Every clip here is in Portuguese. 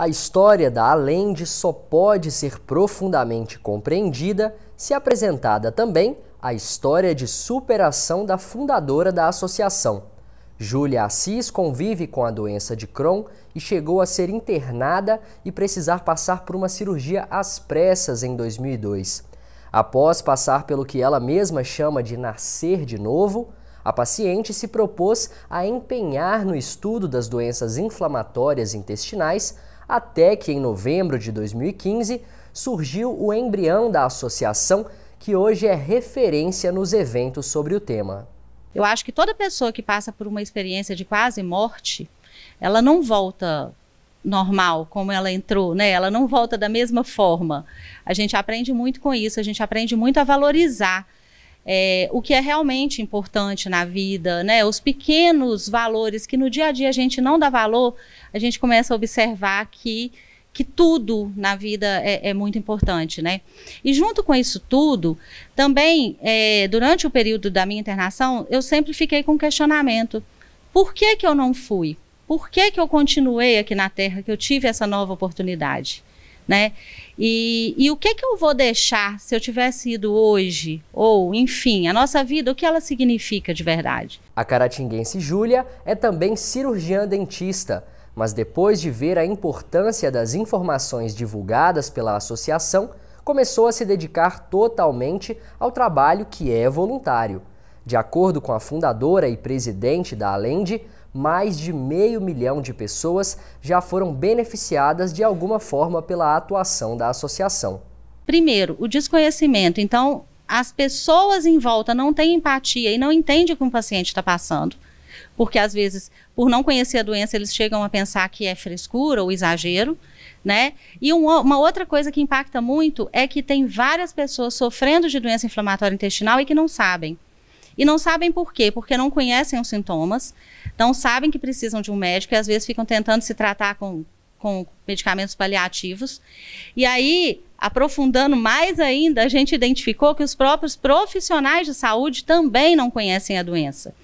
A história da Allende só pode ser profundamente compreendida se apresentada também a história de superação da fundadora da associação. Júlia Assis convive com a doença de Crohn e chegou a ser internada e precisar passar por uma cirurgia às pressas em 2002. Após passar pelo que ela mesma chama de nascer de novo, a paciente se propôs a empenhar no estudo das doenças inflamatórias intestinais até que, em novembro de 2015, surgiu o embrião da associação, que hoje é referência nos eventos sobre o tema. Eu acho que toda pessoa que passa por uma experiência de quase morte, ela não volta normal como ela entrou, né? Ela não volta da mesma forma. A gente aprende muito com isso, a gente aprende muito a valorizar o que é realmente importante na vida, né? Os pequenos valores que no dia a dia a gente não dá valor, a gente começa a observar que tudo na vida é muito importante, né? E junto com isso tudo, também, durante o período da minha internação, eu sempre fiquei com questionamento. Por que que eu não fui? Por que que eu continuei aqui na Terra, que eu tive essa nova oportunidade, né? E o que que eu vou deixar se eu tivesse ido hoje? Ou, enfim, a nossa vida, o que ela significa de verdade? A caratinguense Júlia é também cirurgiã dentista, mas depois de ver a importância das informações divulgadas pela associação, começou a se dedicar totalmente ao trabalho que é voluntário. De acordo com a fundadora e presidente da Allende, mais de 500 mil de pessoas já foram beneficiadas de alguma forma pela atuação da associação. Primeiro, o desconhecimento. Então, as pessoas em volta não têm empatia e não entendem o que um paciente está passando. Porque, às vezes, por não conhecer a doença, eles chegam a pensar que é frescura ou exagero, né? E uma outra coisa que impacta muito é que tem várias pessoas sofrendo de doença inflamatória intestinal e que não sabem. E não sabem por quê? Porque não conhecem os sintomas, não sabem que precisam de um médico e às vezes ficam tentando se tratar com medicamentos paliativos. E aí, aprofundando mais ainda, a gente identificou que os próprios profissionais de saúde também não conhecem a doença.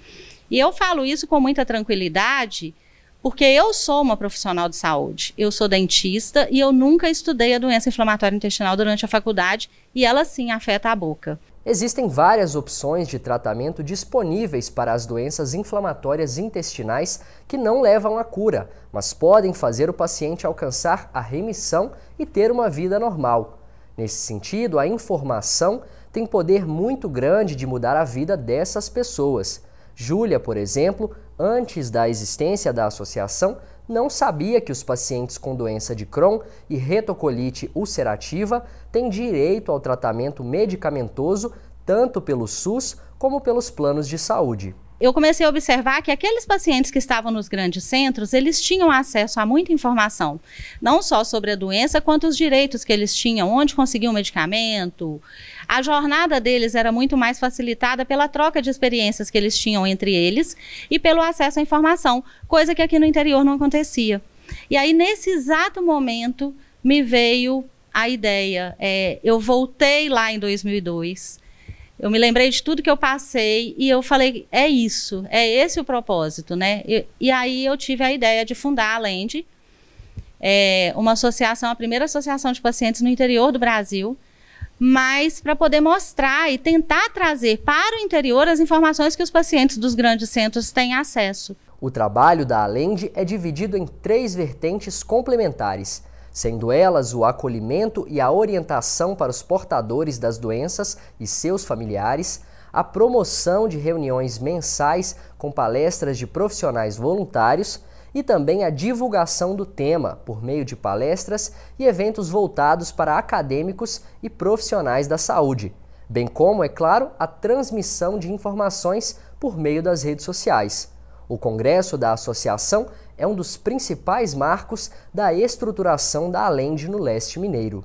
E eu falo isso com muita tranquilidade, porque eu sou uma profissional de saúde, eu sou dentista e eu nunca estudei a doença inflamatória intestinal durante a faculdade e ela sim afeta a boca. Existem várias opções de tratamento disponíveis para as doenças inflamatórias intestinais que não levam à cura, mas podem fazer o paciente alcançar a remissão e ter uma vida normal. Nesse sentido, a informação tem poder muito grande de mudar a vida dessas pessoas. Júlia, por exemplo, antes da existência da associação, não sabia que os pacientes com doença de Crohn e retocolite ulcerativa têm direito ao tratamento medicamentoso tanto pelo SUS como pelos planos de saúde. Eu comecei a observar que aqueles pacientes que estavam nos grandes centros, eles tinham acesso a muita informação, não só sobre a doença, quanto os direitos que eles tinham, onde conseguiam medicamento. A jornada deles era muito mais facilitada pela troca de experiências que eles tinham entre eles e pelo acesso à informação, coisa que aqui no interior não acontecia. E aí, nesse exato momento, me veio a ideia. Eu voltei lá em 2002, eu me lembrei de tudo que eu passei e eu falei, é isso, é esse o propósito, né? E aí eu tive a ideia de fundar a Allende, uma associação, a primeira associação de pacientes no interior do Brasil, mas para poder mostrar e tentar trazer para o interior as informações que os pacientes dos grandes centros têm acesso. O trabalho da Allende é dividido em 3 vertentes complementares, sendo elas o acolhimento e a orientação para os portadores das doenças e seus familiares, a promoção de reuniões mensais com palestras de profissionais voluntários e também a divulgação do tema por meio de palestras e eventos voltados para acadêmicos e profissionais da saúde, bem como, é claro, a transmissão de informações por meio das redes sociais. O Congresso da Associação é um dos principais marcos da estruturação da Allende no leste mineiro.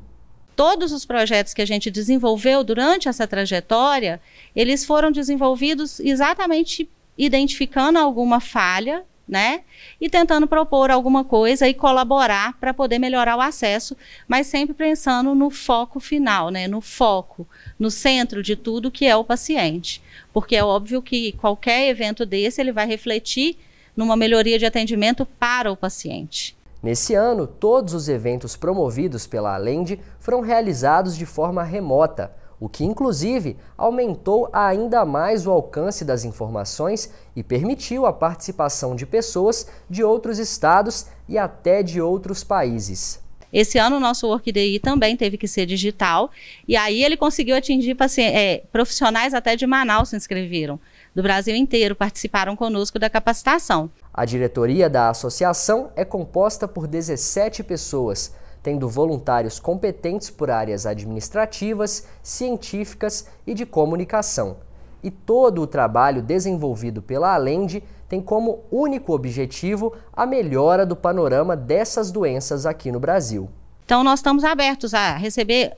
Todos os projetos que a gente desenvolveu durante essa trajetória, eles foram desenvolvidos exatamente identificando alguma falha, né? E tentando propor alguma coisa e colaborar para poder melhorar o acesso, mas sempre pensando no foco final, né? No foco, no centro de tudo, que é o paciente. Porque é óbvio que qualquer evento desse, ele vai refletir numa melhoria de atendimento para o paciente. Nesse ano, todos os eventos promovidos pela Alende foram realizados de forma remota, o que inclusive aumentou ainda mais o alcance das informações e permitiu a participação de pessoas de outros estados e até de outros países. Esse ano o nosso WorkDI também teve que ser digital, e aí ele conseguiu atingir profissionais até de Manaus se inscreveram, do Brasil inteiro, participaram conosco da capacitação. A diretoria da associação é composta por 17 pessoas, tendo voluntários competentes por áreas administrativas, científicas e de comunicação. E todo o trabalho desenvolvido pela Alende tem como único objetivo a melhora do panorama dessas doenças aqui no Brasil. Então nós estamos abertos a receber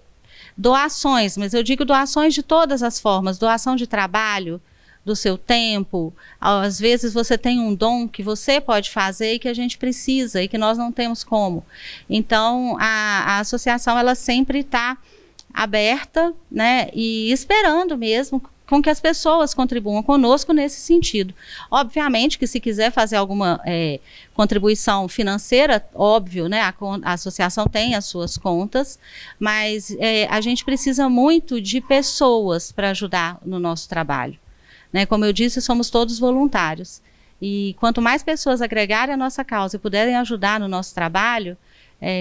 doações, mas eu digo doações de todas as formas, doação de trabalho, do seu tempo. Às vezes você tem um dom que você pode fazer e que a gente precisa e que nós não temos como. Então a associação ela sempre está aberta, né, e esperando mesmo com que as pessoas contribuam conosco nesse sentido. Obviamente que se quiser fazer alguma contribuição financeira, óbvio, né, a associação tem as suas contas, mas a gente precisa muito de pessoas para ajudar no nosso trabalho. Né, como eu disse, somos todos voluntários. E quanto mais pessoas agregarem a nossa causa e puderem ajudar no nosso trabalho,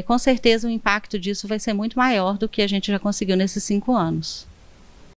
com certeza o impacto disso vai ser muito maior do que a gente já conseguiu nesses 5 anos.